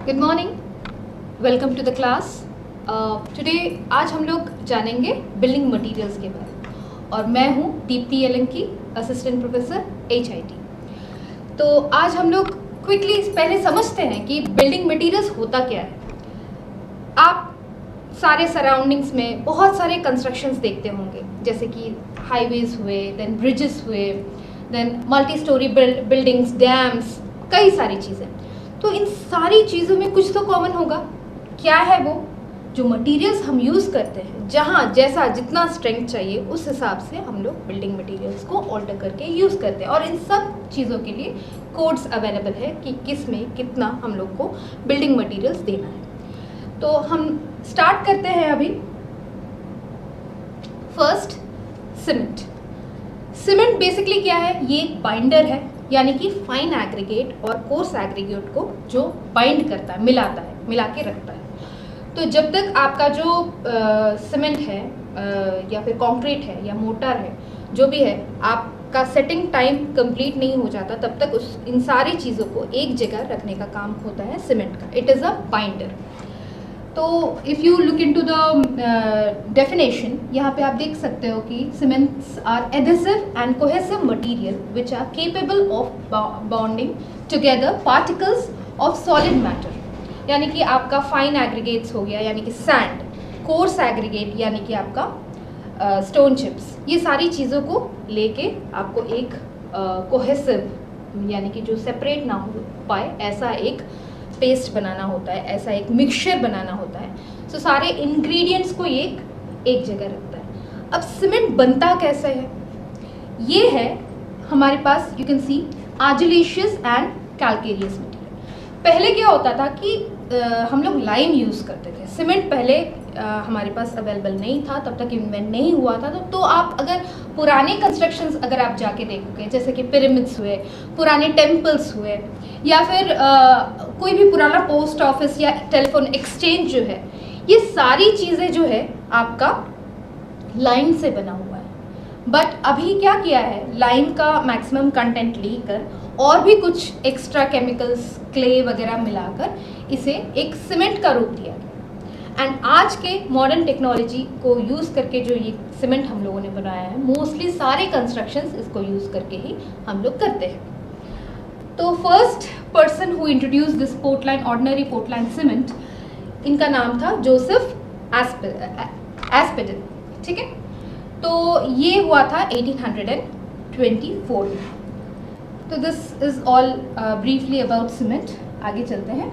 Good morning, welcome to the class. Today आज हम लोग जानेंगे बिल्डिंग मटेरियल्स के बारे में और मैं हूँ Deepti Allen key, assistant professor HIT। तो आज हम लोग क्विकली पहले समझते हैं कि बिल्डिंग मटेरियल्स होता क्या है। आप सारे सराउंडिंग्स में बहुत सारे कंस्ट्रक्शंस देखते होंगे, जैसे कि हाईवेज हुए, देन ब्रिजेस हुए, then multi storey buildings, dams, कई सारी चीज़ें। तो इन सारी चीज़ों में कुछ तो कॉमन होगा। क्या है वो? जो मटेरियल्स हम यूज़ करते हैं, जहाँ जैसा जितना स्ट्रेंथ चाहिए उस हिसाब से हम लोग बिल्डिंग मटेरियल्स को ऑल्टर करके यूज़ करते हैं। और इन सब चीज़ों के लिए कोड्स अवेलेबल है कि किस में कितना हम लोग को बिल्डिंग मटेरियल्स देना है। तो हम स्टार्ट करते हैं अभी। First, cement. सीमेंट बेसिकली क्या है? ये एक बाइंडर है, यानी कि फाइन एग्रीगेट और कोर्स एग्रीगेट को जो बाइंड करता है, मिला के रखता है। तो जब तक आपका जो सीमेंट है या फिर कंक्रीट है या मोटर है, जो भी है, आपका सेटिंग टाइम कंप्लीट नहीं हो जाता तब तक इन सारी चीज़ों को एक जगह रखने का काम होता है सीमेंट का। It is a binder. तो if you look into the definition, यहाँ पे आप देख सकते हो कि cements are adhesive and cohesive material which are capable of bonding together particles of solid matter. यानी कि आपका फाइन एग्रीगेट्स हो गया, यानी कि सैंड, कोर्स एग्रीगेट यानी कि आपका स्टोन चिप्स, ये सारी चीज़ों को लेके आपको एक कोहेसिव यानी कि जो सेपरेट ना हो पाए ऐसा एक पेस्ट बनाना होता है, ऐसा एक मिक्सचर बनाना होता है। सो सारे इंग्रेडिएंट्स को एक जगह रखता है। अब सीमेंट बनता कैसे है? ये है हमारे पास, you can see, argillaceous and calcareous material. पहले क्या होता था कि हम लोग लाइम यूज़ करते थे। सीमेंट पहले हमारे पास अवेलेबल नहीं था, तब तक इन्वेंट नहीं हुआ था। तो आप अगर पुराने कंस्ट्रक्शंस अगर आप जाके देखोगे, जैसे कि पिरामिड्स हुए, पुराने टेम्पल्स हुए, या फिर कोई भी पुराना पोस्ट ऑफिस या टेलीफोन एक्सचेंज जो है, ये सारी चीज़ें जो है आपका लाइम से बना हुआ है। बट अभी क्या किया है, लाइम का मैक्सिमम कंटेंट लेकर और भी कुछ एक्स्ट्रा केमिकल्स, क्ले वगैरह मिलाकर इसे एक सीमेंट का रूप दिया गया। एंड आज के मॉडर्न टेक्नोलॉजी को यूज़ करके जो ये सीमेंट हम लोगों ने बनाया है, मोस्टली सारे कंस्ट्रक्शंस इसको यूज़ करके ही हम लोग करते हैं। तो first person who introduce this Portland, ordinary Portland cement, इनका नाम था जोसेफ एस्पेडन। ठीक है, तो ये हुआ था 1824 में। तो this is all briefly about cement. आगे चलते हैं।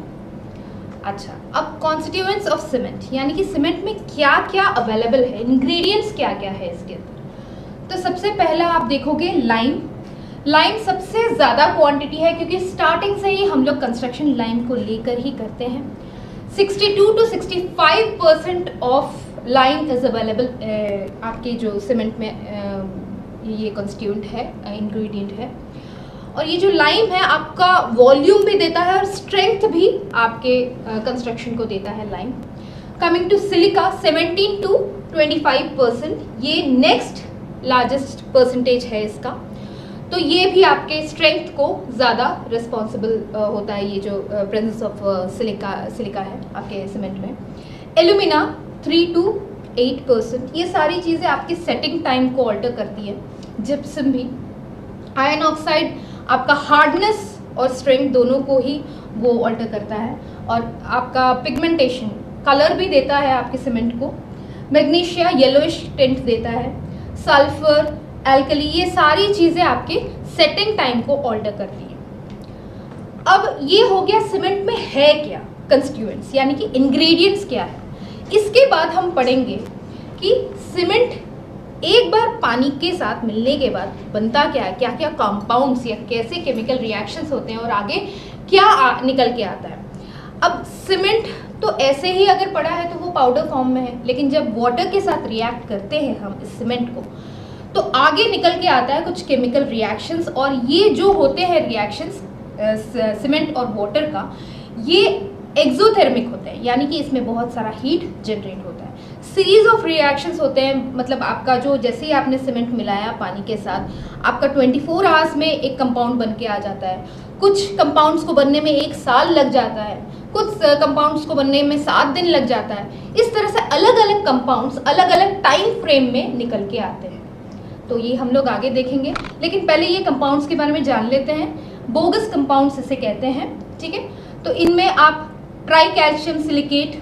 अच्छा, अब कॉन्स्टिट्यूएंट्स ऑफ सीमेंट, यानी कि सीमेंट में क्या क्या अवेलेबल है, इंग्रेडिएंट्स क्या क्या है इसके अंदर। तो सबसे पहला आप देखोगे लाइम। लाइम सबसे ज़्यादा क्वांटिटी है, क्योंकि स्टार्टिंग से ही हम लोग कंस्ट्रक्शन लाइम को लेकर ही करते हैं। 62 to 65% of lime is available आपके जो सीमेंट में ये कॉन्स्टिट्यूएंट है, इंग्रेडिएंट है। और ये जो लाइम है आपका वॉल्यूम भी देता है और स्ट्रेंथ भी आपके कंस्ट्रक्शन को देता है lime. Coming to silica, 17 to 25%, ये नेक्स्ट लार्जेस्ट परसेंटेज है इसका। तो ये भी आपके स्ट्रेंथ को ज़्यादा रिस्पॉन्सिबल होता है, ये जो प्रेजेंस ऑफ सिलिका है आपके सीमेंट में। एल्यूमिना 3 to 8%, ये सारी चीज़ें आपकी सेटिंग टाइम को ऑल्टर करती है। जिप्सम भी। आयरन ऑक्साइड आपका हार्डनेस और स्ट्रेंथ दोनों को ही वो ऑल्टर करता है, और आपका पिगमेंटेशन, कलर भी देता है आपके सीमेंट को। मैग्नीशिया येलोइश टिंट देता है। सल्फर, एल्कली, ये सारी चीज़ें आपके सेटिंग टाइम को ऑल्टर करती हैं। अब ये हो गया सीमेंट में है क्या कंस्टिट्यूएंट्स, यानी कि इंग्रेडिएंट्स क्या है। इसके बाद हम पढ़ेंगे कि सीमेंट एक बार पानी के साथ मिलने के बाद बनता क्या है, क्या क्या कंपाउंड्स या कैसे केमिकल रिएक्शंस होते हैं और आगे क्या निकल के आता है। अब सीमेंट तो ऐसे ही अगर पड़ा है तो वो पाउडर फॉर्म में है, लेकिन जब वाटर के साथ रिएक्ट करते हैं हम इस सीमेंट को, तो आगे निकल के आता है कुछ केमिकल रिएक्शंस। और ये जो होते हैं रिएक्शंस सीमेंट और वाटर का, ये एक्सोथर्मिक होते हैं, यानी कि इसमें बहुत सारा हीट जनरेट होता है। सीरीज ऑफ रिएक्शंस होते हैं, मतलब आपका जो जैसे ही आपने सीमेंट मिलाया पानी के साथ, आपका 24 आवर्स में एक कंपाउंड बन के आ जाता है। कुछ कंपाउंड्स को बनने में 1 साल लग जाता है, कुछ कंपाउंड्स को बनने में 7 दिन लग जाता है। इस तरह से अलग अलग कंपाउंड्स अलग अलग टाइम फ्रेम में निकल के आते हैं। तो ये हम लोग आगे देखेंगे, लेकिन पहले ये कंपाउंड्स के बारे में जान लेते हैं। बोगस कंपाउंड्स इसे कहते हैं, ठीक है। तो इनमें आप ट्राई कैल्शियम सिलिकेट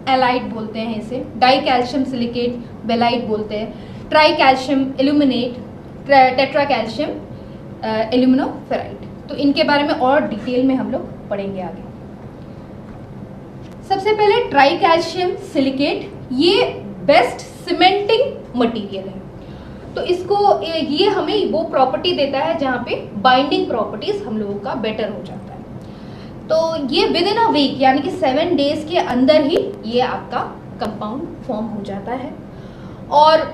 एलाइड बोलते हैं इसे, डाई कैल्शियम सिलिकेट बेलाइड बोलते हैं, tri calcium aluminate, tetra calcium aluminoferrite. तो इनके बारे में और डिटेल में हम लोग पढ़ेंगे आगे। सबसे पहले ट्राई कैल्शियम सिलिकेट, ये बेस्ट सीमेंटिंग मटेरियल है। तो इसको ये हमें वो प्रॉपर्टी देता है जहाँ पे बाइंडिंग प्रॉपर्टीज हम लोगों का बेटर हो जाता है। तो ये विद इन अ वीक यानी कि 7 डेज के अंदर ही ये आपका कंपाउंड फॉर्म हो जाता है, और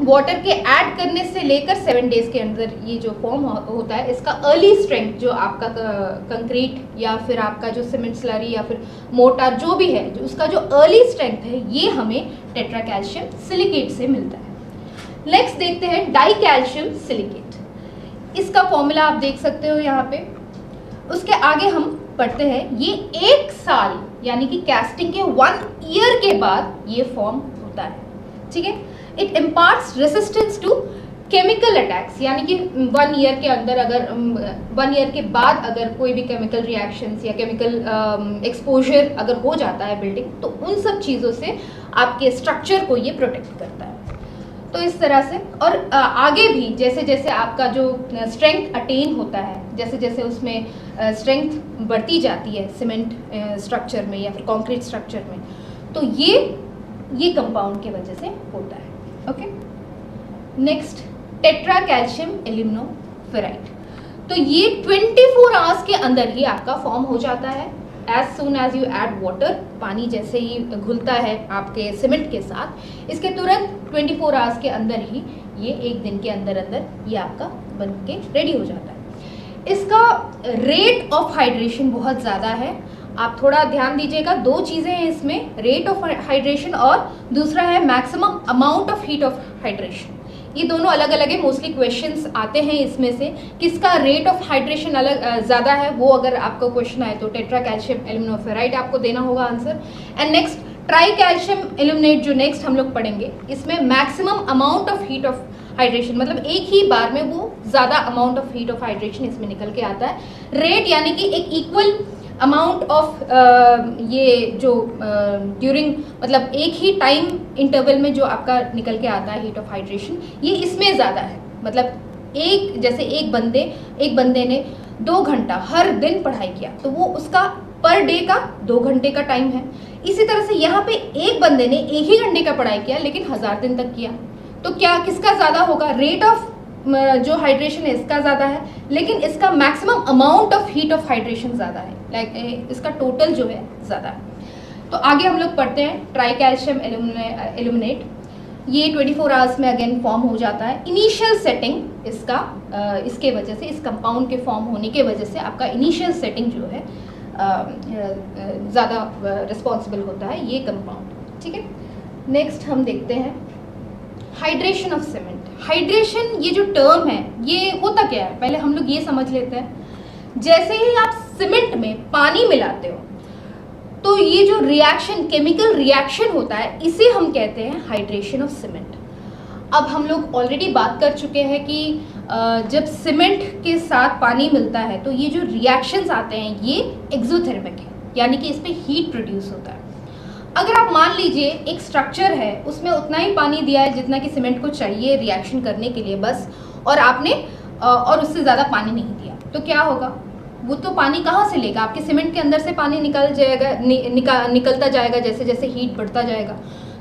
वाटर के ऐड करने से लेकर 7 डेज के अंदर ये जो फॉर्म होता है, इसका अर्ली स्ट्रेंथ जो आपका कंक्रीट या फिर आपका जो सीमेंट स्लरी या फिर मोटार जो भी है, जो उसका जो अर्ली स्ट्रेंथ है, ये हमें टेट्रा कैल्शियम सिलिकेट से मिलता है। नेक्स्ट देखते हैं डाई कैल्शियम सिलिकेट। इसका फॉर्मूला आप देख सकते हो यहाँ पे। उसके आगे हम पढ़ते हैं, ये 1 साल यानी कि कैस्टिंग के 1 ईयर के बाद ये फॉर्म होता है, ठीक है। It imparts resistance to chemical attacks, यानी कि 1 ईयर के अंदर अगर 1 ईयर के बाद अगर कोई भी केमिकल रिएक्शंस या केमिकल एक्सपोजर अगर हो जाता है बिल्डिंग, तो उन सब चीज़ों से आपके स्ट्रक्चर को ये प्रोटेक्ट करता है। तो इस तरह से, और आगे भी जैसे जैसे आपका जो स्ट्रेंथ अटेन होता है, जैसे जैसे उसमें स्ट्रेंथ बढ़ती जाती है सीमेंट स्ट्रक्चर में या फिर कंक्रीट स्ट्रक्चर में, तो ये कंपाउंड के वजह से होता है। Okay, next tetra calcium aluminoferrite. तो ये 24 आवर्स के अंदर ही आपका फॉर्म हो जाता है। As soon as you add water, पानी जैसे ही घुलता है आपके सीमेंट के साथ, इसके तुरंत 24 आवर्स के अंदर ही ये 1 दिन के अंदर अंदर ये आपका बन के रेडी हो जाता है। इसका रेट ऑफ हाइड्रेशन बहुत ज़्यादा है, आप थोड़ा ध्यान दीजिएगा। 2 चीज़ें हैं इसमें, रेट ऑफ हाइड्रेशन और दूसरा है maximum amount of heat of hydration. ये दोनों अलग अलग है, मोस्टली क्वेश्चंस आते हैं इसमें से, किसका रेट ऑफ हाइड्रेशन अलग ज़्यादा है, वो अगर आपको क्वेश्चन आए तो टेट्रा कैल्शियम एल्यूमिनोफेराइड आपको देना होगा answer. And next try calcium aluminate जो नेक्स्ट हम लोग पढ़ेंगे, इसमें maximum amount of heat of hydration, मतलब एक ही बार में वो ज़्यादा amount of heat of hydration इसमें निकल के आता है। रेट यानी कि एक इक्वल अमाउंट ऑफ ये जो ड्यूरिंग मतलब एक ही टाइम इंटरवल में जो आपका निकल के आता है हीट ऑफ हाइड्रेशन, ये इसमें ज़्यादा है। मतलब जैसे एक बंदे ने 2 घंटा हर दिन पढ़ाई किया, तो वो उसका पर डे का 2 घंटे का टाइम है। इसी तरह से यहाँ पे एक बंदे ने 1 ही घंटे का पढ़ाई किया लेकिन 1000 दिन तक किया, तो क्या किसका ज़्यादा होगा? रेट ऑफ जो हाइड्रेशन है इसका ज़्यादा है, लेकिन इसका maximum amount of heat of hydration ज़्यादा है, लाइक इसका टोटल जो है ज़्यादा है। तो आगे हम लोग पढ़ते हैं ट्राई कैल्शियम एल्यूमिनेट। ये 24 आवर्स में अगेन फॉर्म हो जाता है। इनिशियल सेटिंग इसका इसके वजह से, इस कंपाउंड के फॉर्म होने के वजह से आपका इनिशियल सेटिंग जो है ज़्यादा रिस्पॉन्सिबल होता है ये कंपाउंड, ठीक है। नेक्स्ट हम देखते हैं हाइड्रेशन ऑफ सीमेंट। हाइड्रेशन ये जो टर्म है ये होता क्या है, पहले हम लोग ये समझ लेते हैं। जैसे ही आप सीमेंट में पानी मिलाते हो तो ये जो रिएक्शन, केमिकल रिएक्शन होता है, इसे हम कहते हैं हाइड्रेशन ऑफ सीमेंट। अब हम लोग ऑलरेडी बात कर चुके हैं कि जब सीमेंट के साथ पानी मिलता है तो ये जो रिएक्शंस आते हैं ये एक्सोथर्मिक है, यानी कि इस पर हीट प्रोड्यूस होता है। अगर आप मान लीजिए एक स्ट्रक्चर है, उसमें उतना ही पानी दिया है जितना कि सीमेंट को चाहिए रिएक्शन करने के लिए बस, और आपने और उससे ज़्यादा पानी नहीं दिया, तो क्या होगा? वो तो पानी कहाँ से लेगा? आपके सीमेंट के अंदर से पानी निकल जाएगा, निकलता जाएगा जैसे जैसे हीट बढ़ता जाएगा।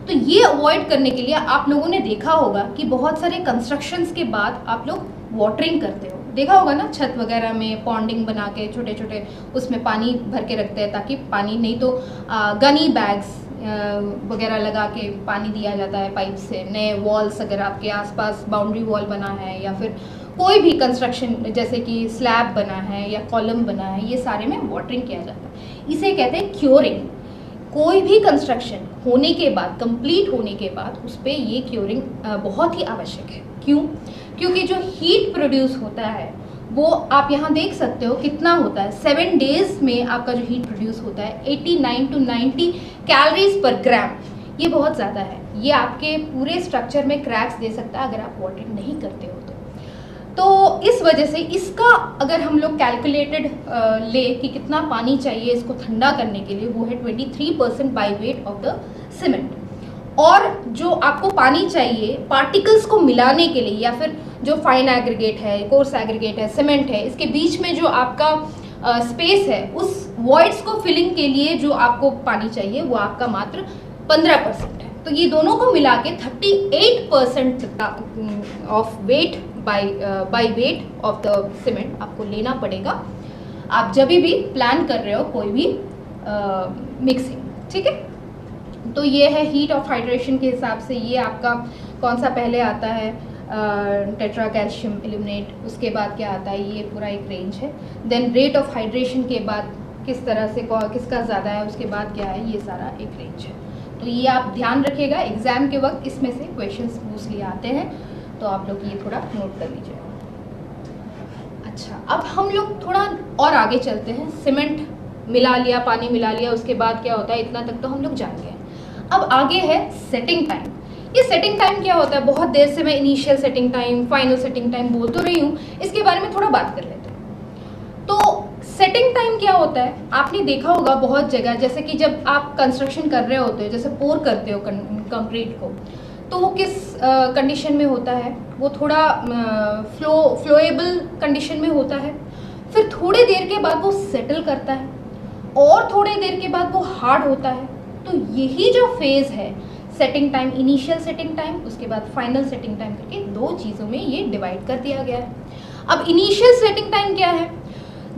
तो ये अवॉइड करने के लिए आप लोगों ने देखा होगा कि बहुत सारे कंस्ट्रक्शंस के बाद आप लोग वाटरिंग करते हो, देखा होगा ना, छत वगैरह में पॉन्डिंग बना के छोटे छोटे उसमें पानी भर के रखते हैं ताकि पानी, नहीं तो गनी बैग्स वगैरह लगा के पानी दिया जाता है पाइप से। नए वॉल्स अगर आपके आसपास बाउंड्री वॉल बना है या फिर कोई भी कंस्ट्रक्शन जैसे कि स्लैब बना है या कॉलम बना है, ये सारे में वाटरिंग किया जाता है। इसे कहते हैं क्योरिंग। कोई भी कंस्ट्रक्शन होने के बाद, कंप्लीट होने के बाद उस पर ये क्योरिंग बहुत ही आवश्यक है। क्यों? क्योंकि जो हीट प्रोड्यूस होता है वो आप यहाँ देख सकते हो कितना होता है। 7 डेज में आपका जो हीट प्रोड्यूस होता है 89 to 90 कैलोरीज पर ग्राम, ये बहुत ज़्यादा है। ये आपके पूरे स्ट्रक्चर में क्रैक्स दे सकता है अगर आप वाटर नहीं करते हो तो इस वजह से इसका अगर हम लोग कैलकुलेटेड ले कि कितना पानी चाहिए इसको ठंडा करने के लिए, वो है 23% by weight of the cement. और जो आपको पानी चाहिए पार्टिकल्स को मिलाने के लिए, या फिर जो फाइन एग्रीगेट है, कोर्स एग्रीगेट है, सीमेंट है, इसके बीच में जो आपका स्पेस है, उस वॉइड्स को फिलिंग के लिए जो आपको पानी चाहिए वो आपका मात्र 15% है। तो ये दोनों को मिला के 38% of weight by weight of the cement आपको लेना पड़ेगा आप जब भी प्लान कर रहे हो कोई भी मिक्सिंग, ठीक है। तो ये है हीट ऑफ हाइड्रेशन के हिसाब से, ये आपका कौन सा पहले आता है, टेट्रा कैल्शियम एल्यूमिनेट, उसके बाद क्या आता है, ये पूरा एक रेंज है। देन रेट ऑफ हाइड्रेशन के बाद किस तरह से किसका ज़्यादा है, उसके बाद क्या है, ये सारा एक रेंज है। तो ये आप ध्यान रखिएगा, एग्जाम के वक्त इसमें से क्वेश्चंस मोस्टली आते हैं, तो आप लोग ये थोड़ा नोट कर लीजिए। अच्छा, अब हम लोग थोड़ा और आगे चलते हैं। सीमेंट मिला लिया, पानी मिला लिया, उसके बाद क्या होता है, इतना तक तो हम लोग जान गए। अब आगे है सेटिंग टाइम। ये सेटिंग टाइम क्या होता है, बहुत देर से मैं initial setting time, final setting time बोल तो रही हूँ, इसके बारे में थोड़ा बात कर लेते हैं। तो सेटिंग टाइम क्या होता है, आपने देखा होगा बहुत जगह, जैसे कि जब आप कंस्ट्रक्शन कर रहे होते हो, जैसे पोर करते हो कंक्रीट को, तो वो किस कंडीशन में होता है, वो थोड़ा फ्लोएबल कंडीशन में होता है। फिर थोड़ी देर के बाद वो सेटल करता है और थोड़ी देर के बाद वो हार्ड होता है। तो यही जो फेज़ है setting time, initial setting time, उसके बाद फाइनल सेटिंग टाइम करके 2 चीज़ों में ये डिवाइड कर दिया गया है। अब इनिशियल सेटिंग टाइम क्या है,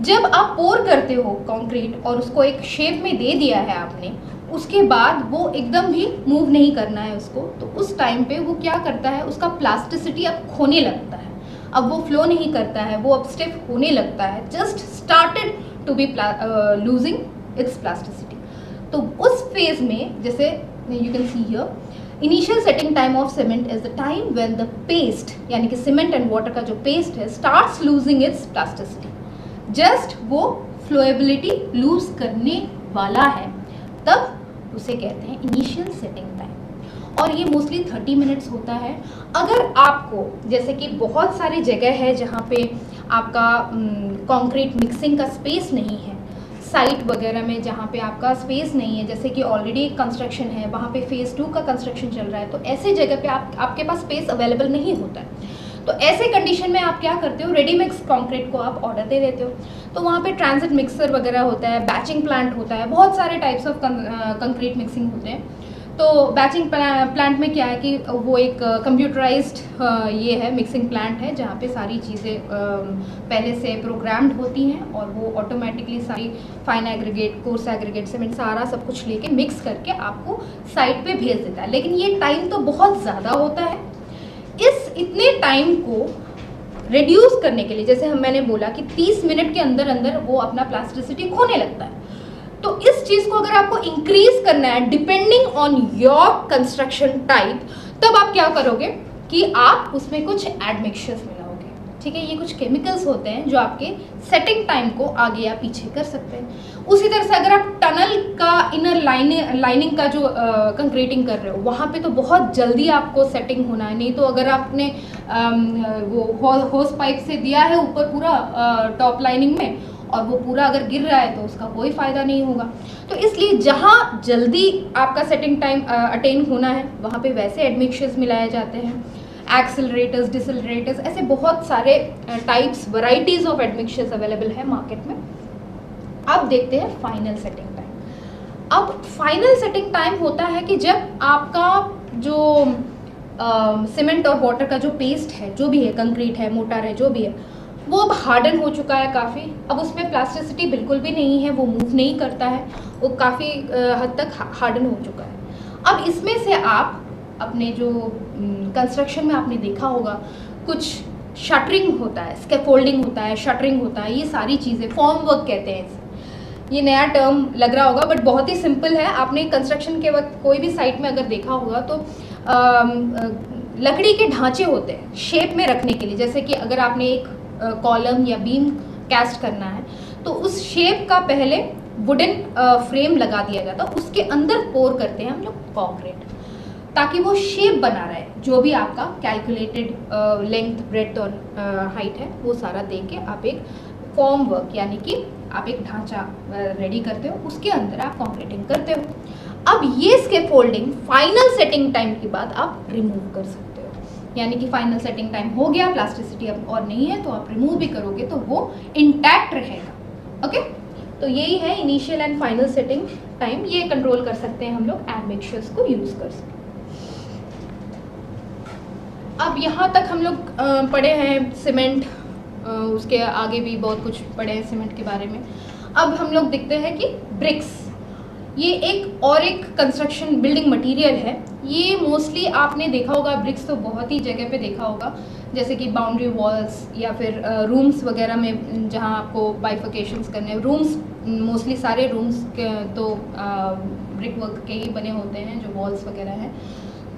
जब आप पोर करते हो कंक्रीट और उसको एक शेप में दे दिया है आपने, उसके बाद वो एकदम भी मूव नहीं करना है उसको, तो उस टाइम पे वो क्या करता है, उसका प्लास्टिसिटी अब खोने लगता है, अब वो फ्लो नहीं करता है, वो अब स्टिफ होने लगता है, just started to be losing its plasticity. तो उस फेज में, जैसे you can see here, initial setting time of cement is the time when the paste, यानी कि सीमेंट एंड वाटर का जो पेस्ट है, starts losing its plasticity, just वो फ्लोएबिलिटी लूज करने वाला है, तब उसे कहते हैं इनिशियल सेटिंग टाइम। और ये मोस्टली 30 मिनट्स होता है। अगर आपको, जैसे कि बहुत सारे जगह है जहाँ पे आपका कंक्रीट मिक्सिंग का स्पेस नहीं है, साइट वगैरह में जहाँ पे आपका स्पेस नहीं है, जैसे कि ऑलरेडी कंस्ट्रक्शन है, वहाँ पे फेज़ 2 का कंस्ट्रक्शन चल रहा है, तो ऐसे जगह पे आपके पास स्पेस अवेलेबल नहीं होता है। तो ऐसे कंडीशन में आप क्या करते हो, रेडी मिक्स कंक्रीट को आप ऑर्डर दे देते हो। तो वहाँ पे ट्रांजिट मिक्सर वगैरह होता है, बैचिंग प्लांट होता है, बहुत सारे टाइप्स ऑफ कंक्रीट मिक्सिंग होते हैं। तो बैचिंग प्लांट में क्या है कि वो एक कंप्यूटराइज्ड ये है मिक्सिंग प्लांट है, जहाँ पे सारी चीज़ें पहले से प्रोग्राम्ड होती हैं और वो ऑटोमेटिकली सारी fine aggregate, coarse aggregate, cement, सारा सब कुछ लेके मिक्स करके आपको साइट पे भेज देता है। लेकिन ये टाइम तो बहुत ज़्यादा होता है। इस इतने टाइम को रिड्यूस करने के लिए, जैसे मैंने बोला कि 30 मिनट के अंदर अंदर वो अपना प्लास्टिसिटी खोने लगता है, तो इस चीज़ को अगर आपको इंक्रीज करना है depending on your construction type, तब आप क्या करोगे कि आप उसमें कुछ एडमिक्सचर्स मिलाओगे, ठीक है। ये कुछ केमिकल्स होते हैं जो आपके सेटिंग टाइम को आगे या पीछे कर सकते हैं। उसी तरह से अगर आप टनल का इनर लाइनिंग का जो कंक्रीटिंग कर रहे हो, वहाँ पे तो बहुत जल्दी आपको सेटिंग होना है, नहीं तो अगर आपने वो होस पाइप से दिया है ऊपर पूरा टॉप लाइनिंग में और वो पूरा अगर गिर रहा है तो उसका कोई फ़ायदा नहीं होगा। तो इसलिए जहाँ जल्दी आपका सेटिंग टाइम अटेन होना है, वहाँ पे वैसे एडमिक्सचर्स मिलाए जाते हैं, एक्सेलरेटर्स, डिसलरेटर्स, ऐसे बहुत सारे types, varieties of admixtures available है मार्केट में। अब देखते हैं फाइनल सेटिंग टाइम। अब फाइनल सेटिंग टाइम होता है कि जब आपका जो सीमेंट और वाटर का जो पेस्ट है, जो भी है, कंक्रीट है, मोटार है, जो भी है, वो अब हार्डन हो चुका है काफ़ी। अब उसमें प्लास्टिसिटी बिल्कुल भी नहीं है, वो मूव नहीं करता है, वो काफ़ी हद तक हार्डन हो चुका है। अब इसमें से आप अपने जो कंस्ट्रक्शन में आपने देखा होगा, कुछ शटरिंग होता है, स्कैफोल्डिंग होता है, शटरिंग होता है, ये सारी चीज़ें फॉर्म वर्क कहते हैं इसे। ये नया टर्म लग रहा होगा बट बहुत ही सिंपल है। आपने कंस्ट्रक्शन के वक्त कोई भी साइट में अगर देखा होगा तो लकड़ी के ढांचे होते हैं शेप में रखने के लिए। जैसे कि अगर आपने एक कॉलम या बीम कैस्ट करना है तो उस शेप का पहले वुडन फ्रेम लगा दिया जाता है, उसके अंदर पोर करते हैं हम लोग कॉन्क्रीट, ताकि वो शेप बना रहे, जो भी आपका कैलकुलेटेड लेंथ ब्रेड्थ और हाइट है वो सारा दे के आप एक फॉर्म वर्क यानी कि आप एक ढांचा रेडी करते हो, उसके अंदर आप कॉन्क्रीटिंग करते हो। अब ये स्कैफोल्डिंग फाइनल सेटिंग टाइम के बाद आप रिमूव कर सकते हो, यानी कि फाइनल सेटिंग टाइम हो गया, प्लास्टिसिटी अब और नहीं है तो आप रिमूव भी करोगे तो वो इंटैक्ट रहेगा। ओके, तो यही है initial and final setting time, ये कंट्रोल कर सकते हैं हम लोग एडमिक्सचर्स को यूज कर सकते हैं। अब यहाँ तक हम लोग पढ़े हैं सीमेंट, उसके आगे भी बहुत कुछ पढ़े हैं सीमेंट के बारे में। अब हम लोग देखते हैं कि ब्रिक्स, ये एक कंस्ट्रक्शन बिल्डिंग मटेरियल है। ये मोस्टली आपने देखा होगा, ब्रिक्स तो बहुत ही जगह पे देखा होगा, जैसे कि बाउंड्री वॉल्स या फिर रूम्स वगैरह में जहाँ आपको बाइफिकेशंस करने, रूम्स मोस्टली सारे रूम्स तो ब्रिक वर्क के ही बने होते हैं जो वॉल्स वगैरह हैं,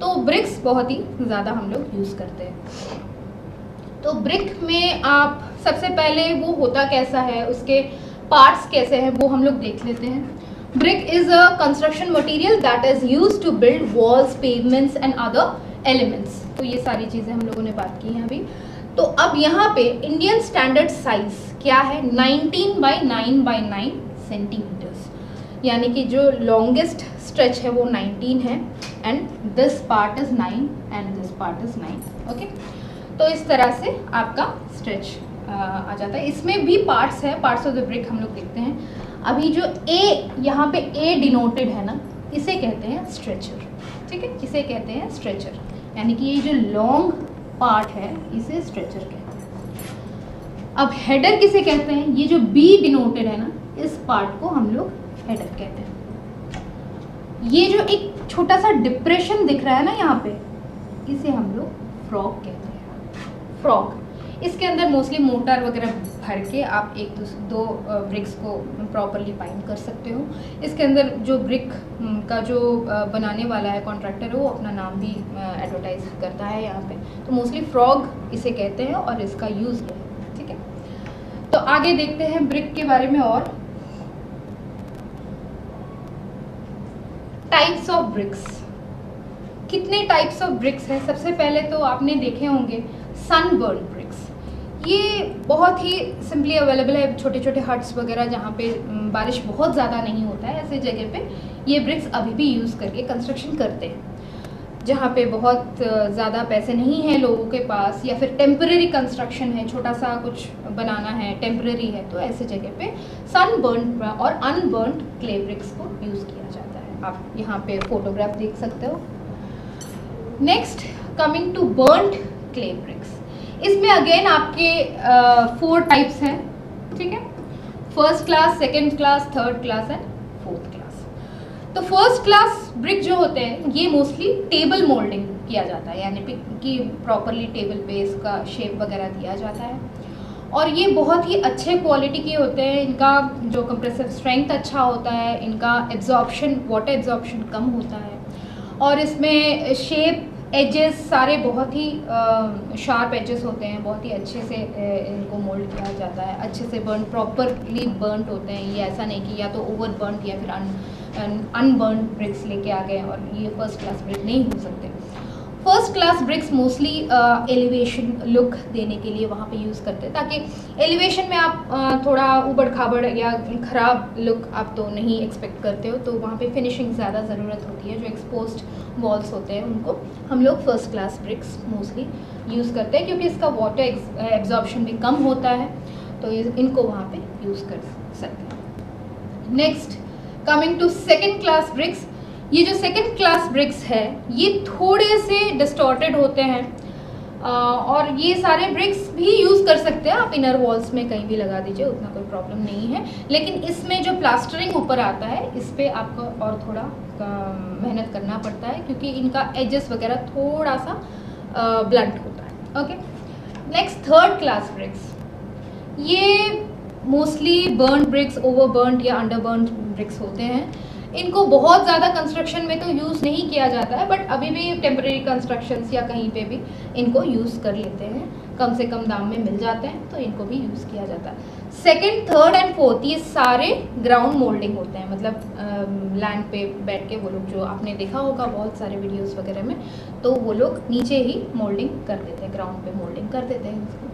तो ब्रिक्स बहुत ही ज़्यादा हम लोग यूज़ करते हैं। तो ब्रिक में आप सबसे पहले वो होता कैसा है, उसके पार्ट्स कैसे हैं वो हम लोग देख लेते हैं। Brick is a construction material that is used to build walls, pavements and other elements. तो ये सारी चीज़ें हम लोगों ने बात की हैं अभी। तो अब यहाँ पे इंडियन स्टैंडर्ड साइज क्या है, 19 बाई 9 बाई 9 सेंटीमीटर्स, यानी कि जो लॉन्गेस्ट स्ट्रेच है वो 19 है and this part is 9 and this part is 9। Okay, तो इस तरह से आपका स्ट्रेच आ जाता है। इसमें भी पार्ट्स है, पार्ट्स ऑफ द ब्रिक हम लोग देखते हैं। अभी जो ए यहाँ पे ए डिनोटेड है ना, इसे कहते हैं स्ट्रेचर। ठीक है, इसे कहते हैं स्ट्रेचर, यानी कि ये जो लॉन्ग पार्ट है इसे स्ट्रेचर कहते हैं। अब हेडर किसे कहते हैं, ये जो बी डिनोटेड है ना, इस पार्ट को हम लोग हेडर कहते हैं। ये जो एक छोटा सा डिप्रेशन दिख रहा है ना यहाँ पे, इसे हम लोग फ्रॉग कहते हैं। फ्रॉग, इसके अंदर मोस्टली मोटर वगैरह भर के आप एक दो ब्रिक्स को प्रॉपरली बाइंड कर सकते हो। इसके अंदर जो ब्रिक का जो बनाने वाला है कॉन्ट्रैक्टर है, वो अपना नाम भी एडवर्टाइज करता है यहाँ पे, तो मोस्टली फ्रॉग इसे कहते हैं और इसका यूज़ है। ठीक है, तो आगे देखते हैं ब्रिक के बारे में और टाइप्स ऑफ ब्रिक्स। कितने टाइप्स ऑफ ब्रिक्स हैं? सबसे पहले तो आपने देखे होंगे सनबर्न ब्रिक्स। ये बहुत ही सिंपली अवेलेबल है, छोटे छोटे हट्स वगैरह जहाँ पे बारिश बहुत ज़्यादा नहीं होता है, ऐसे जगह पे ये ब्रिक्स अभी भी यूज़ करके कंस्ट्रक्शन करते हैं। जहाँ पे बहुत ज़्यादा पैसे नहीं हैं लोगों के पास, या फिर टेम्परेरी कंस्ट्रक्शन है, छोटा सा कुछ बनाना है, टेम्परेरी है, तो ऐसे जगह पे सनबर्न और अनबर्न क्ले ब्रिक्स को यूज़ किया जाता है। आप यहाँ पे फोटोग्राफ देख सकते हो। Next, coming to burned clay bricks. इसमें अगेन आपके 4 टाइप्स हैं। ठीक है, first class, second class, third class and fourth class. तो फर्स्ट क्लास ब्रिक जो होते हैं ये मोस्टली टेबल मोल्डिंग किया जाता है, यानी कि प्रॉपरली टेबल पे इसका शेप वगैरह दिया जाता है, और ये बहुत ही अच्छे क्वालिटी के होते हैं। इनका जो कंप्रेसिव स्ट्रेंथ अच्छा होता है, इनका एब्जॉर्प्शन, वाटर एब्जॉर्प्शन कम होता है, और इसमें शेप, एजेस सारे बहुत ही शार्प एजेस होते हैं, बहुत ही अच्छे से इनको मोल्ड किया जाता है, अच्छे से बर्न, प्रॉपरली बर्नड होते हैं। ये ऐसा नहीं कि या तो ओवर बर्न या फिर अनबर्न ब्रिक्स लेके आ गए और ये फर्स्ट क्लास ब्रिक नहीं हो सकते। First class BRICS mostly elevation look देने के लिए वहाँ पे यूज़ करते हैं, ताकि एलिवेशन में आप थोड़ा उबड़ खाबड़ या ख़राब लुक आप तो नहीं एक्सपेक्ट करते हो, तो वहाँ पे फिनिशिंग ज़्यादा ज़रूरत होती है। जो एक्सपोज्ड वॉल्स होते हैं उनको हम लोग first class BRICS mostly use करते हैं, क्योंकि इसका वाटर एब्जॉर्प्शन भी कम होता है, तो इनको वहाँ पे यूज़ कर सकते हैं। Next, coming to second class bricks. ये जो सेकेंड क्लास ब्रिक्स है ये थोड़े से डिस्टॉर्टेड होते हैं, और ये सारे ब्रिक्स भी यूज़ कर सकते हैं आप इनर वॉल्स में कहीं भी लगा दीजिए, उतना कोई प्रॉब्लम नहीं है। लेकिन इसमें जो प्लास्टरिंग ऊपर आता है इस पर आपको और थोड़ा मेहनत करना पड़ता है, क्योंकि इनका एजेस वगैरह थोड़ा सा ब्लंट होता है। Okay, next, third class bricks. ये mostly burn bricks, over burn या अंडर बर्न ब्रिक्स होते हैं। इनको बहुत ज़्यादा कंस्ट्रक्शन में तो यूज़ नहीं किया जाता है, बट अभी भी टेम्परेरी कंस्ट्रक्शंस या कहीं पे भी इनको यूज़ कर लेते हैं। कम से कम दाम में मिल जाते हैं, तो इनको भी यूज़ किया जाता है। सेकंड, थर्ड एंड फोर्थ ये सारे ग्राउंड मोल्डिंग होते हैं, मतलब लैंड पे बैठ के वो लोग, जो आपने देखा होगा बहुत सारे वीडियोस वगैरह में, तो वो लोग नीचे ही मोल्डिंग कर देते हैं, ग्राउंड पे मोल्डिंग कर देते हैं।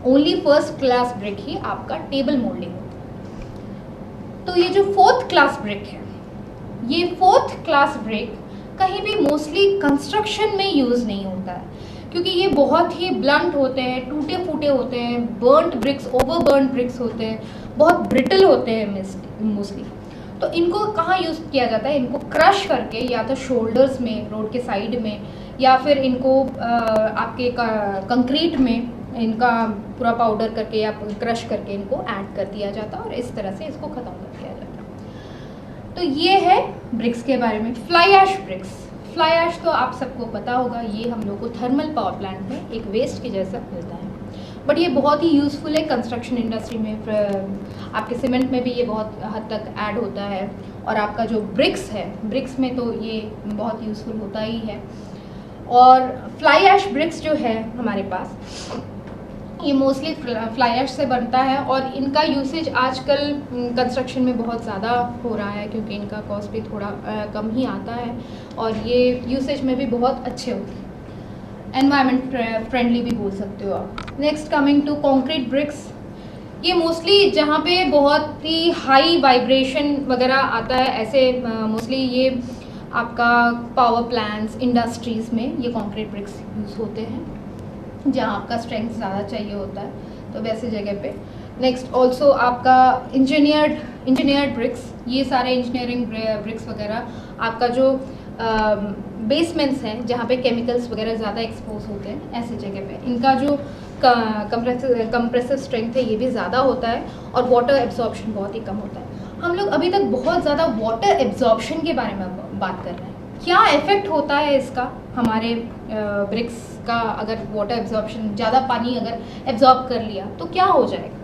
ओनली फर्स्ट क्लास ब्रिक ही आपका टेबल मोल्डिंग होता है। तो ये जो फोर्थ क्लास ब्रिक है, ये फोर्थ क्लास ब्रिक कहीं भी मोस्टली कंस्ट्रक्शन में यूज़ नहीं होता है, क्योंकि ये बहुत ही ब्लंट होते हैं, टूटे फूटे होते हैं, burnt bricks, over burnt bricks होते हैं, बहुत ब्रिटल होते हैं मोस्टली। तो इनको कहाँ यूज़ किया जाता है? इनको क्रश करके, या तो शोल्डर्स में, रोड के साइड में, या फिर इनको आपके कंक्रीट में इनका पूरा पाउडर करके या क्रश करके इनको ऐड कर दिया जाता है, और इस तरह से इसको ख़त्म कर दिया जाता है। तो ये है ब्रिक्स के बारे में। Fly ash bricks, fly ash तो आप सबको पता होगा, ये हम लोग को थर्मल पावर प्लांट में एक वेस्ट के जैसा मिलता है, बट ये बहुत ही यूज़फुल है कंस्ट्रक्शन इंडस्ट्री में। आपके सीमेंट में भी ये बहुत हद तक ऐड होता है, और आपका जो ब्रिक्स है, ब्रिक्स में तो ये बहुत यूज़फुल होता ही है। और फ्लाई ऐश ब्रिक्स जो है हमारे पास, ये मोस्टली फ्लाई ऐश से बनता है, और इनका यूसेज आजकल कंस्ट्रक्शन में बहुत ज़्यादा हो रहा है, क्योंकि इनका कॉस्ट भी थोड़ा कम ही आता है, और ये यूसेज में भी बहुत अच्छे होते हैं, एनवायरनमेंट फ्रेंडली भी बोल सकते हो आप। Next coming to concrete bricks, ये मोस्टली जहाँ पे बहुत ही हाई वाइब्रेशन वगैरह आता है, ऐसे मोस्टली ये आपका पावर प्लांट्स, इंडस्ट्रीज़ में ये कंक्रीट ब्रिक्स यूज़ होते हैं, जहाँ आपका स्ट्रेंथ ज़्यादा चाहिए होता है, तो वैसे जगह पे। नेक्स्ट ऑल्सो आपका इंजीनियर्ड ब्रिक्स, ये सारे इंजीनियरिंग ब्रिक्स वगैरह आपका जो बेसमेंट्स हैं, जहाँ पे केमिकल्स वगैरह ज़्यादा एक्सपोज होते हैं, ऐसे जगह पे इनका जो कंप्रेसिव स्ट्रेंथ है ये भी ज़्यादा होता है, और वाटर एब्जॉर्प्शन बहुत ही कम होता है। हम लोग अभी तक बहुत ज़्यादा वाटर एब्जॉर्प्शन के बारे में बात कर रहे हैं, क्या इफ़ेक्ट होता है इसका हमारे ब्रिक्स का। अगर वाटर एब्जॉर्प्शन, ज़्यादा पानी अगर एब्जॉर्ब कर लिया तो क्या हो जाएगा?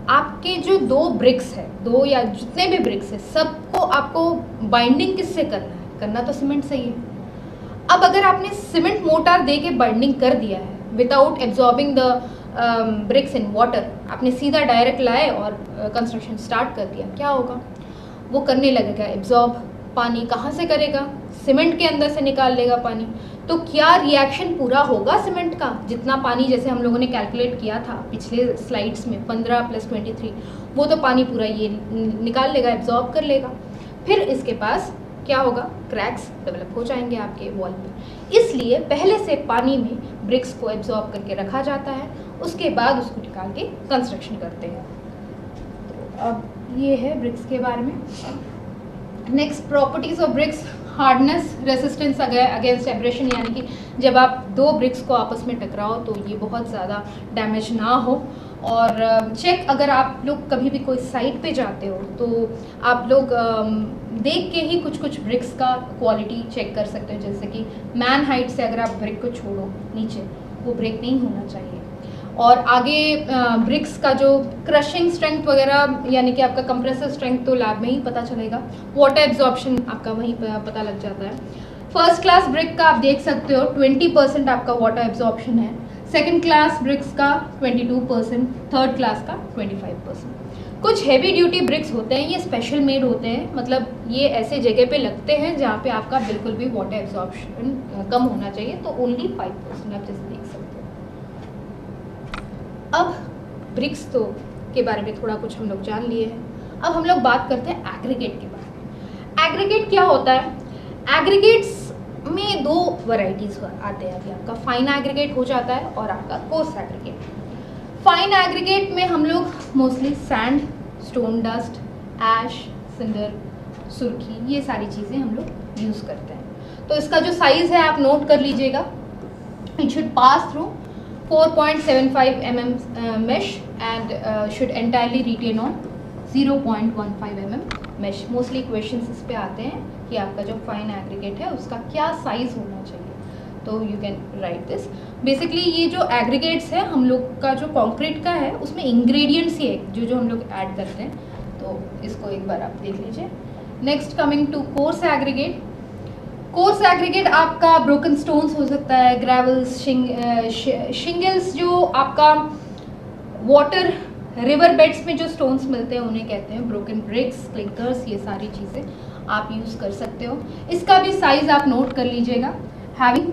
आपके जो दो ब्रिक्स है, दो या जितने भी ब्रिक्स है, सबको आपको बाइंडिंग किससे करना है? करना तो सीमेंट से ही है। अब अगर आपने सीमेंट मोटार दे के बाइंडिंग कर दिया है without absorbing the BRICS in water, आपने सीधा डायरेक्ट लाए और कंस्ट्रक्शन स्टार्ट कर दिया, क्या होगा? वो करने लगेगा एब्जॉर्ब। पानी कहाँ से करेगा? सीमेंट के अंदर से निकाल लेगा पानी। तो क्या रिएक्शन पूरा होगा सीमेंट का? जितना पानी जैसे हम लोगों ने कैलकुलेट किया था पिछले स्लाइड्स में 15 + 23, वो तो पानी पूरा ये निकाल लेगा, एब्जॉर्ब कर लेगा। फिर इसके पास क्या होगा? क्रैक्स डेवलप हो जाएंगे आपके वॉल पे। इसलिए पहले से पानी में ब्रिक्स को एब्जॉर्ब करके रखा जाता है, उसके बाद उसको निकाल के कंस्ट्रक्शन करते हैं। तो अब ये है ब्रिक्स के बारे में। Next, properties of bricks, hardness, resistance against abrasion, यानी कि जब आप दो ब्रिक्स को आपस में टकराओ तो ये बहुत ज़्यादा डैमेज ना हो। और चेक, अगर आप लोग कभी भी कोई साइट पे जाते हो तो आप लोग देख के ही कुछ ब्रिक्स का क्वालिटी चेक कर सकते हो, जैसे कि मैन हाइट से अगर आप ब्रिक को छोड़ो नीचे, वो ब्रेक नहीं होना चाहिए। और आगे ब्रिक्स का जो क्रशिंग स्ट्रेंथ वगैरह, यानी कि आपका कंप्रेसिव स्ट्रेंथ तो लैब में ही पता चलेगा, वाटर एब्जॉर्प्शन आपका वहीं पता लग जाता है। फर्स्ट क्लास ब्रिक का आप देख सकते हो 20% आपका वाटर एब्जॉर्प्शन है, सेकंड क्लास ब्रिक्स का 22%, थर्ड क्लास का 25%। कुछ हैवी ड्यूटी ब्रिक्स होते हैं, ये स्पेशल मेड होते हैं, मतलब ये ऐसे जगह पे लगते हैं जहाँ पे आपका बिल्कुल भी वाटर एब्जॉर्प्शन कम होना चाहिए, तो ओनली 5% आप जैसे देख सकते हो। अब ब्रिक्स तो के बारे में थोड़ा कुछ हम लोग जान लिए हैं। अब हम लोग बात करते हैं एग्रीगेट के बारे में। एग्रीगेट क्या होता है? एग्रीगेट्स में दो वैरायटीज़ आते हैं। अभी आपका फाइन एग्रीगेट हो जाता है और आपका कोर्स एग्रीगेट। फाइन एग्रीगेट में हम लोग मोस्टली सैंड, स्टोन डस्ट, ऐश, सिंडर, सुर्खी, ये सारी चीज़ें हम लोग यूज़ करते हैं। तो इसका जो साइज़ है आप नोट कर लीजिएगा। It should pass through 4.75 mm mesh and should entirely retain on 0.15 mm mesh। Mostly questions इस पे आते हैं कि आपका जो फाइन एग्रीगेट है उसका क्या साइज़ होना चाहिए, तो you can write this. Basically ये जो एग्रीगेट्स है हम लोग का जो कंक्रीट का है, उसमें इंग्रेडिएंट्स ही है जो हम लोग ऐड करते हैं, तो इसको एक बार आप देख लीजिए। Next coming to coarse aggregate. Coarse aggregate आपका ब्रोकन स्टोन्स हो सकता है, ग्रेवल्स, शिंगल्स, जो आपका वाटर रिवर बेड्स में जो स्टोन्स मिलते हैं उन्हें कहते हैं ब्रोकन ब्रिक्स, क्लिंकर्स, ये सारी चीज़ें आप यूज़ कर सकते हो। इसका भी साइज़ आप नोट कर लीजिएगा, having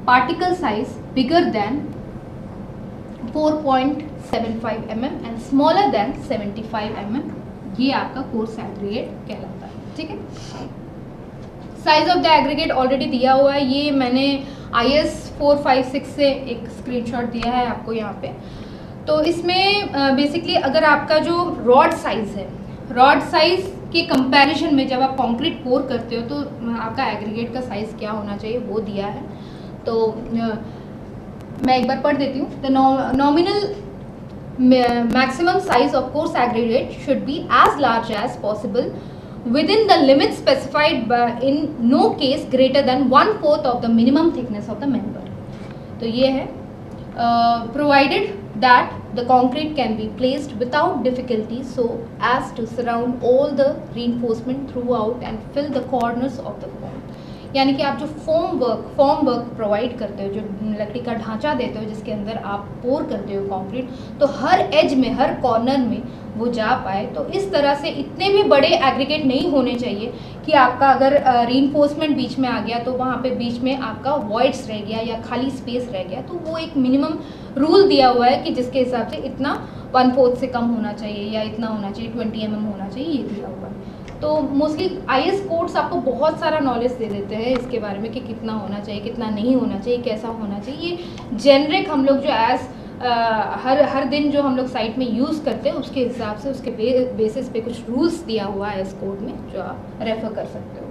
particle size bigger than 4.75 mm and smaller than 75 mm, ये आपका कोर्स एग्रीगेट कहलाता है। ठीक है, size of the aggregate already दिया हुआ है, ये मैंने IS 456 से एक स्क्रीनशॉट दिया है आपको यहाँ पे। तो इसमें बेसिकली अगर आपका जो रॉड साइज है, रॉड साइज के कंपैरिजन में जब आप कंक्रीट पोर करते हो तो आपका एग्रीगेट का साइज क्या होना चाहिए वो दिया है। तो मैं एक बार पढ़ देती हूँ। The nominal maximum size of coarse aggregate should be as large as possible within the limits specified by in no case greater than 1/4 of the minimum thickness of the member। तो ये है provided that the concrete can be placed without difficulty so as to surround all the reinforcement throughout and fill the corners of the form। यानी कि आप जो form work provide करते हो, जो लकड़ी का ढांचा देते हो जिसके अंदर आप पोर करते हो कंक्रीट, तो हर एज में, हर कॉर्नर में वो जा पाए। तो इस तरह से इतने भी बड़े एग्रीगेट नहीं होने चाहिए कि आपका अगर रीइंफोर्समेंट बीच में आ गया तो वहाँ पे बीच में आपका वॉइड्स रह गया या खाली स्पेस रह गया। तो वो एक मिनिमम रूल दिया हुआ है कि जिसके हिसाब से इतना 1/4 से कम होना चाहिए या इतना होना चाहिए, 20 mm होना चाहिए, ये दिया हुआ है। तो मोस्टली IS कोड्स आपको बहुत सारा नॉलेज दे देते हैं इसके बारे में कि कितना होना चाहिए, कितना नहीं होना चाहिए, कैसा होना चाहिए। ये जेनरिक हम लोग जो एज हर दिन जो हम लोग साइट में यूज़ करते हैं उसके हिसाब से, उसके बेसिस पे कुछ रूल्स दिया हुआ है इस कोड में जो आप रेफर कर सकते हो।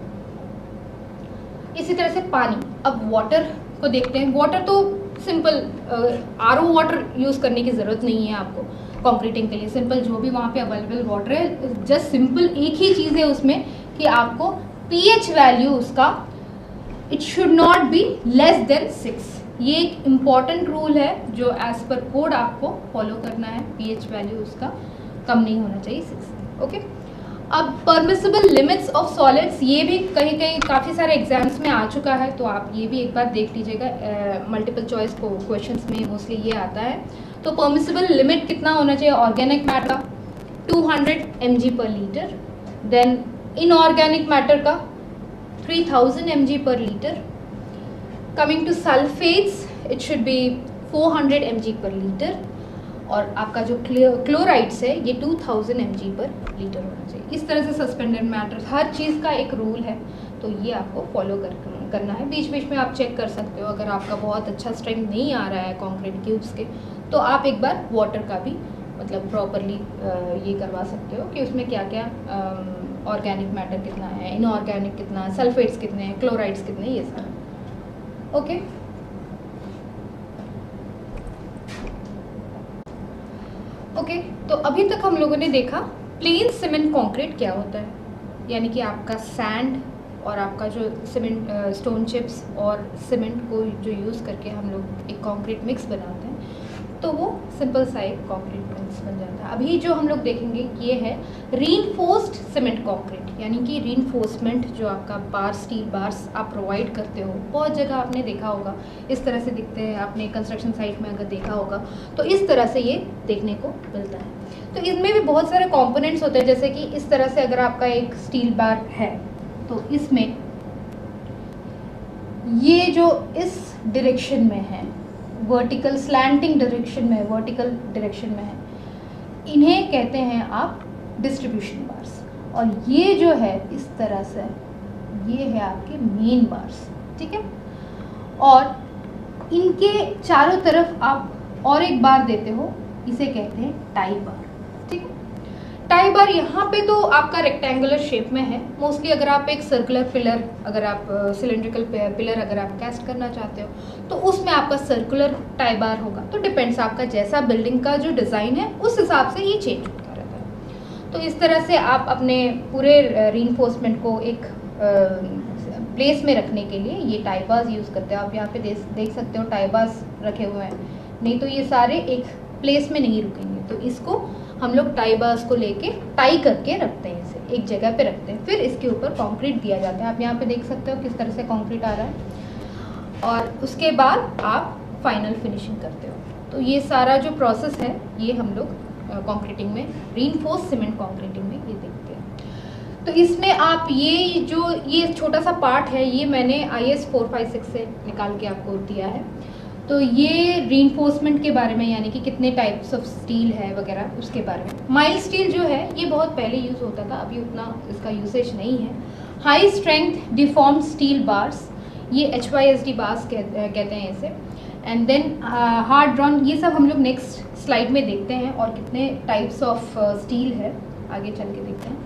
इसी तरह से पानी, अब वाटर को देखते हैं। वाटर तो सिंपल RO वाटर यूज़ करने की ज़रूरत नहीं है आपको कंक्रीटिंग के लिए। सिंपल जो भी वहाँ पे अवेलेबल वाटर है, जस्ट सिंपल एक ही चीज़ है उसमें कि आपको pH वैल्यू उसका it should not be less than 6। ये एक इम्पॉर्टेंट रूल है जो एज पर कोड आपको फॉलो करना है। pH वैल्यू उसका कम नहीं होना चाहिए 6। ओके, अब परमिसिबल लिमिट्स ऑफ सॉलिड्स, ये भी कहीं कहीं काफ़ी सारे एग्जाम्स में आ चुका है, तो आप ये भी एक बार देख लीजिएगा। मल्टीपल चॉइस को क्वेश्चंस में मोस्टली ये आता है। तो परमिसिबल लिमिट कितना होना चाहिए ऑर्गेनिक मैटर का? 200 mg per litre. Then inorganic matter का 3000 mg per litre. Coming to sulphates, it should be 400 mg per litre. और आपका जो क्लोराइड्स है ये 2000 mg पर लीटर होना चाहिए। इस तरह से सस्पेंडेड मैटर, हर चीज़ का एक रूल है, तो ये आपको फॉलो करना है। बीच बीच में आप चेक कर सकते हो, अगर आपका बहुत अच्छा स्ट्रेंथ नहीं आ रहा है कंक्रीट क्यूब्स के, तो आप एक बार वाटर का भी मतलब प्रॉपरली ये करवा सकते हो कि उसमें क्या क्या ऑर्गेनिक मैटर कितना है, इनऑर्गेनिक कितना है, सल्फेट्स कितने हैं, क्लोराइड्स कितने हैं, ये सारा। ओके, ओके, तो अभी तक हम लोगों ने देखा प्लेन सीमेंट कंक्रीट क्या होता है, यानी कि आपका सैंड और आपका जो सीमेंट स्टोन चिप्स और सीमेंट को जो यूज़ करके हम लोग एक कंक्रीट मिक्स बनाते हैं, तो वो सिंपल सा एक कंक्रीट मिक्स बन जाता है। अभी जो हम लोग देखेंगे ये है रीइंफोर्स्ड सीमेंट कंक्रीट, यानी कि रीइंफोर्समेंट जो आपका बार, स्टील बार्स आप प्रोवाइड करते हो, बहुत जगह आपने देखा होगा इस तरह से दिखते हैं। आपने कंस्ट्रक्शन साइट में अगर देखा होगा तो इस तरह से ये देखने को मिलता है। तो इनमें भी बहुत सारे कंपोनेंट्स होते हैं, जैसे कि इस तरह से अगर आपका एक स्टील बार है तो इसमें ये जो इस डायरेक्शन में है, वर्टिकल स्लैंटिंग डायरेक्शन में, वर्टिकल डायरेक्शन में है, इन्हें कहते हैं आप डिस्ट्रीब्यूशन बार्स। और ये जो है इस तरह से, ये है आपके मेन बार्स, ठीक है। और इनके चारों तरफ आप और एक बार देते हो, इसे कहते हैं टाई बार, ठीक है। टाई बार यहाँ पे तो आपका रेक्टेंगुलर शेप में है मोस्टली। अगर आप एक सर्कुलर पिलर, अगर आप सिलेंड्रिकल पिलर अगर आप कैस्ट करना चाहते हो तो उसमें आपका सर्कुलर टाई बार होगा। तो डिपेंड्स, आपका जैसा बिल्डिंग का जो डिज़ाइन है उस हिसाब से ये चेंज होता रहता है। तो इस तरह से आप अपने पूरे रीइंफोर्समेंट को एक प्लेस में रखने के लिए ये टाई बार्स यूज़ करते हैं। आप यहाँ पे देख सकते हो टाई बार्स रखे हुए हैं, नहीं तो ये सारे एक प्लेस में नहीं रुकेंगे। तो इसको हम लोग टाई बार्स को लेके टाई करके रखते हैं, इसे एक जगह पे रखते हैं, फिर इसके ऊपर कंक्रीट दिया जाता है। आप यहाँ पे देख सकते हो किस तरह से कंक्रीट आ रहा है, और उसके बाद आप फाइनल फिनिशिंग करते हो। तो ये सारा जो प्रोसेस है ये हम लोग कंक्रीटिंग में, रीइंफोर्स्ड सीमेंट कंक्रीटिंग में ये देखते हैं। तो इसमें आप ये छोटा सा पार्ट है, ये मैंने IS 456 से निकाल के आपको दिया है। तो ये रीइंफोर्समेंट के बारे में, यानी कि कितने टाइप्स ऑफ स्टील है वगैरह उसके बारे में। माइल्ड स्टील जो है ये बहुत पहले यूज़ होता था, अभी उतना इसका यूसेज नहीं है। High strength deformed steel bars, ये HYSD बार्स कहते हैं इसे। एंड देन हार्ड ड्रॉन, ये सब हम लोग नेक्स्ट स्लाइड में देखते हैं, और कितने टाइप्स ऑफ स्टील है आगे चल के देखते हैं।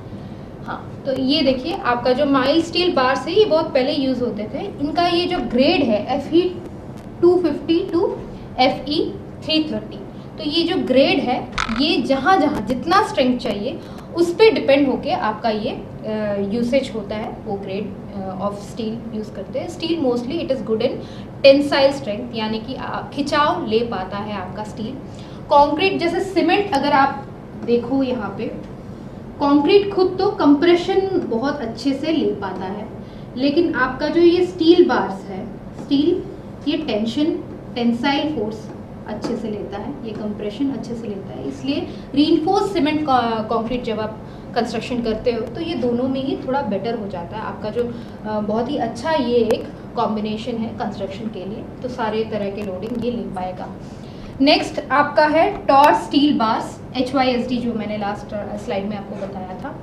हाँ, तो ये देखिए आपका जो माइल्ड स्टील बार्स है ये बहुत पहले यूज़ होते थे। इनका ये जो ग्रेड है FE 250 टू FE 330, तो ये जो ग्रेड है ये जहाँ जहाँ जितना स्ट्रेंथ चाहिए उस पर डिपेंड होके आपका ये यूसेज होता है, वो ग्रेड ऑफ स्टील यूज़ करते हैं। Steel mostly it is good in tensile strength, यानी कि खिंचाव ले पाता है आपका स्टील। कंक्रीट जैसे सीमेंट अगर आप देखो यहाँ पे, कंक्रीट खुद तो कंप्रेशन बहुत अच्छे से ले पाता है, लेकिन आपका जो ये स्टील बार्स है, स्टील ये टेंसाइल फोर्स अच्छे से लेता है, ये कंप्रेशन अच्छे से लेता है। इसलिए रीइंफोर्स्ड सीमेंट कंक्रीट जब आप कंस्ट्रक्शन करते हो तो ये दोनों में ही थोड़ा बेटर हो जाता है आपका, जो बहुत ही अच्छा ये एक कॉम्बिनेशन है कंस्ट्रक्शन के लिए, तो सारे तरह के लोडिंग ये ले पाएगा। नेक्स्ट आपका है टॉर स्टील बार्स, HYSD, जो मैंने लास्ट स्लाइड में आपको बताया था।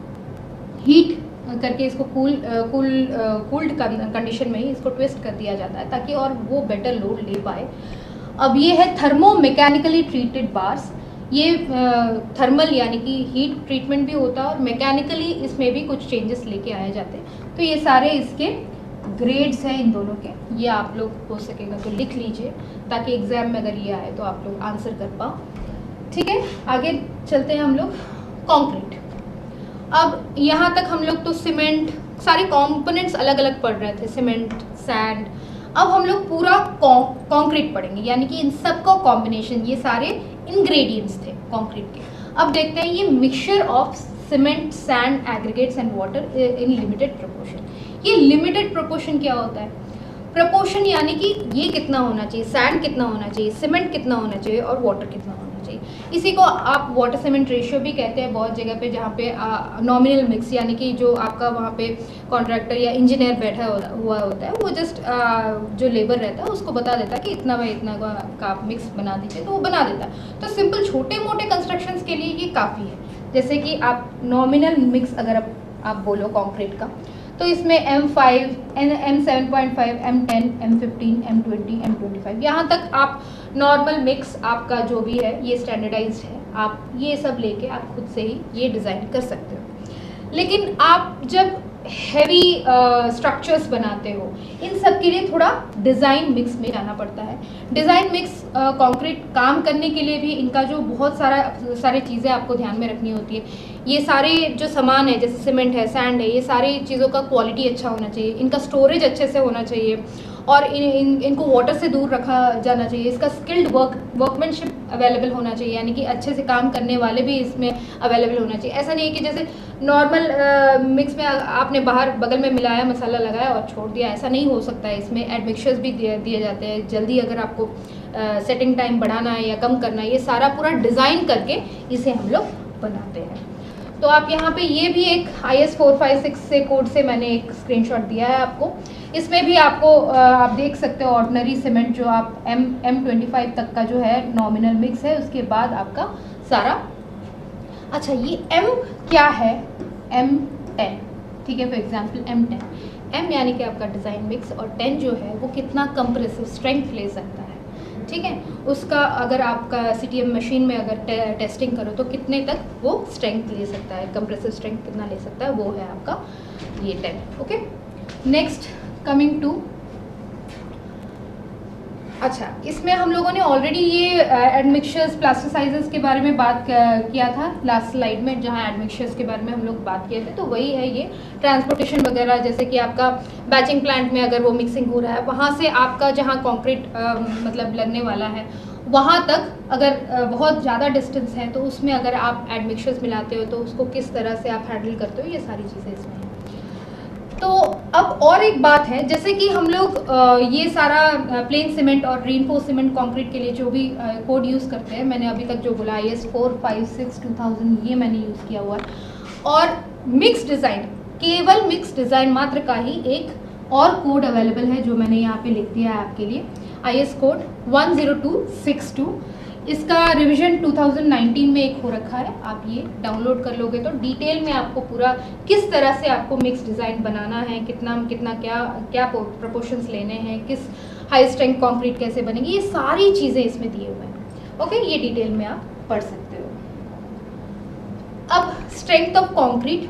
हीट करके इसको कूल्ड कंडीशन में ही इसको ट्विस्ट कर दिया जाता है ताकि और वो बेटर लोड ले पाए। अब ये है थर्मो मैकेनिकली ट्रीटेड बार्स, ये थर्मल यानी कि हीट ट्रीटमेंट भी होता है और मैकेनिकली इसमें भी कुछ चेंजेस लेके आए जाते हैं। तो ये सारे इसके ग्रेड्स हैं इन दोनों के, ये आप लोग हो सकेगा तो लिख लीजिए ताकि एग्जाम में अगर ये आए तो आप लोग आंसर कर पाओ। ठीक है, आगे चलते हैं हम लोग कंक्रीट। अब यहाँ तक हम लोग तो सीमेंट सारे कंपोनेंट्स अलग अलग पढ़ रहे थे, सीमेंट, सैंड। अब हम लोग पूरा कंक्रीट पढ़ेंगे, यानी कि इन सब का कॉम्बिनेशन, ये सारे इंग्रेडिएंट्स थे कंक्रीट के। अब देखते हैं ये mixture of cement, sand, aggregates and water in limited proportion. ये लिमिटेड प्रोपोर्शन क्या होता है? प्रोपोर्शन यानी कि ये कितना होना चाहिए, सैंड कितना होना चाहिए, सीमेंट कितना होना चाहिए और वाटर कितना होना चाहिए। इसी को आप वाटर सीमेंट रेशियो भी कहते हैं बहुत जगह पे, जहाँ पे नॉमिनल मिक्स, यानी कि जो आपका वहाँ पे कॉन्ट्रैक्टर या इंजीनियर बैठा हुआ होता है, वो जस्ट जो लेबर रहता है उसको बता देता है कि इतना बाय इतना का आप मिक्स बना दीजिए, तो वो बना देता है। तो सिंपल छोटे मोटे कंस्ट्रक्शंस के लिए ये काफ़ी है। जैसे कि आप नॉमिनल मिक्स अगर आप बोलो कॉन्क्रीट का, तो इसमें M5, M7.5, M10, M15, M20, M25, यहाँ तक आप नॉर्मल मिक्स आपका जो भी है ये स्टैंडर्डाइज्ड है, आप ये सब लेके आप खुद से ही ये डिज़ाइन कर सकते हो। लेकिन आप जब हैवी स्ट्रक्चर्स बनाते हो, इन सब के लिए थोड़ा डिज़ाइन मिक्स में जाना पड़ता है। डिज़ाइन मिक्स कंक्रीट काम करने के लिए भी इनका जो बहुत सारी चीज़ें आपको ध्यान में रखनी होती है। ये सारे जो सामान है जैसे सीमेंट है, सैंड है, ये सारी चीज़ों का क्वालिटी अच्छा होना चाहिए, इनका स्टोरेज अच्छे से होना चाहिए और इनको वाटर से दूर रखा जाना चाहिए। इसका स्किल्ड वर्कमैनशिप अवेलेबल होना चाहिए, यानी कि अच्छे से काम करने वाले भी इसमें अवेलेबल होना चाहिए। ऐसा नहीं है कि जैसे नॉर्मल मिक्स में आपने बाहर बगल में मिलाया, मसाला लगाया और छोड़ दिया, ऐसा नहीं हो सकता है। इसमें एडमिक्सचर्स भी दिए जाते हैं। जल्दी अगर आपको सेटिंग टाइम बढ़ाना है या कम करना है, ये सारा पूरा डिज़ाइन करके इसे हम लोग बनाते हैं। तो आप यहाँ पे ये भी एक IS 456 से कोड से मैंने एक स्क्रीनशॉट दिया है आपको। इसमें भी आपको आप देख सकते हो ऑर्डिनरी सीमेंट जो आप M25 तक का जो है नॉमिनल मिक्स है, उसके बाद आपका सारा। अच्छा, ये M क्या है? M10, ठीक है, फॉर एग्जांपल M10, M यानी कि आपका डिज़ाइन मिक्स, और 10 जो है वो कितना कंप्रेसिव स्ट्रेंथ ले सकता है। ठीक है, उसका अगर आपका CTM मशीन में अगर टेस्टिंग करो तो कितने तक वो स्ट्रेंथ ले सकता है, कंप्रेसिव स्ट्रेंथ कितना ले सकता है, वो है आपका ये 10। ओके, नेक्स्ट कमिंग टू, अच्छा, इसमें हम लोगों ने ऑलरेडी ये एडमिक्सचर्स, प्लास्टिसाइजर्स के बारे में बात किया था लास्ट स्लाइड में, जहाँ एडमिक्सचर्स के बारे में हम लोग बात किए थे। तो वही है ये ट्रांसपोर्टेशन वगैरह, जैसे कि आपका बैचिंग प्लांट में अगर वो मिक्सिंग हो रहा है, वहाँ से आपका जहाँ कंक्रीट मतलब लगने वाला है, वहाँ तक अगर बहुत ज़्यादा डिस्टेंस है तो उसमें अगर आप एडमिक्सचर्स मिलाते हो तो उसको किस तरह से आप हैंडल करते हो, ये सारी चीज़ें इसमें हैं। तो अब और एक बात है, जैसे कि हम लोग ये सारा प्लेन सीमेंट और रीइंफोर्स्ड सीमेंट कंक्रीट के लिए जो भी कोड यूज़ करते हैं, मैंने अभी तक जो बोला IS 456/2000 ये मैंने यूज़ किया हुआ है। और मिक्स डिज़ाइन, केवल मिक्स डिज़ाइन मात्र का ही एक और कोड अवेलेबल है जो मैंने यहाँ पे लिख दिया है आपके लिए, IS कोड 10262। इसका रिवीजन 2019 में एक हो रखा है, आप ये डाउनलोड कर लोगे तो डिटेल में आपको पूरा किस तरह से आपको मिक्स डिज़ाइन बनाना है, कितना कितना क्या प्रोपोर्शंस लेने हैं, किस हाई स्ट्रेंथ कंक्रीट कैसे बनेगी, ये सारी चीज़ें इसमें दिए हुए हैं। ओके, ये डिटेल में आप पढ़ सकते हो। अब स्ट्रेंथ ऑफ कंक्रीट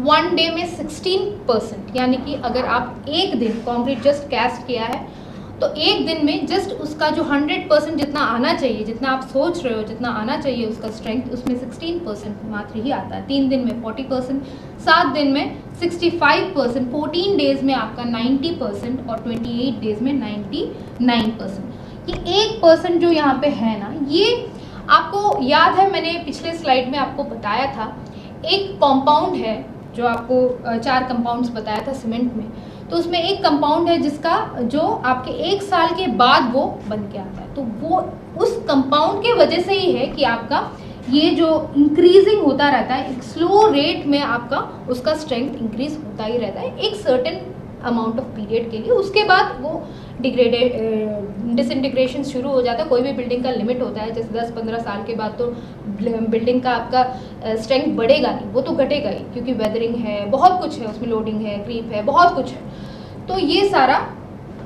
1 डे में 16%, यानी कि अगर आप एक दिन कंक्रीट जस्ट कैस्ट किया है तो एक दिन में जस्ट उसका जो 100% जितना आना चाहिए, जितना आप सोच रहे हो जितना आना चाहिए उसका स्ट्रेंथ, उसमें 16% मात्र ही आता है। 3 दिन में 40%, 7 दिन में 65%, 14 डेज में आपका 90% और 28 डेज में 99%। ये 1% जो यहाँ पे है ना, ये आपको याद है मैंने पिछले स्लाइड में आपको बताया था, एक कंपाउंड है जो आपको 4 कंपाउंड्स बताया था सीमेंट में, तो उसमें एक कंपाउंड है जिसका जो आपके 1 साल के बाद वो बन के आता है। तो वो उस कंपाउंड के वजह से ही है कि आपका ये जो इंक्रीजिंग होता रहता है, एक स्लो रेट में आपका उसका स्ट्रेंथ इंक्रीज होता ही रहता है एक सर्टेन अमाउंट ऑफ पीरियड के लिए। उसके बाद वो डिसइंटीग्रेशन शुरू हो जाता है। कोई भी बिल्डिंग का लिमिट होता है, जैसे 10-15 साल के बाद तो बिल्डिंग का आपका स्ट्रेंथ बढ़ेगा नहीं, वो तो घटेगा ही, क्योंकि वेदरिंग है, बहुत कुछ है उसमें, लोडिंग है, क्रीप है, बहुत कुछ है। तो ये सारा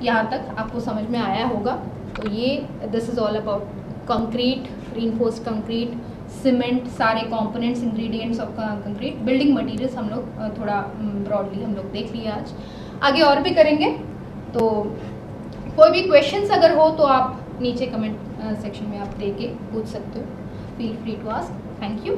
यहाँ तक आपको समझ में आया होगा। तो ये this is all about concrete, reinforced concrete, cement, सारे components, ingredients of concrete, building materials हम लोग थोड़ा ब्रॉडली हम लोग देख लिया। आज आगे और भी करेंगे। तो कोई भी क्वेश्चंस अगर हो तो आप नीचे कमेंट सेक्शन में आप दे के पूछ सकते हो। Feel free to ask. Thank you.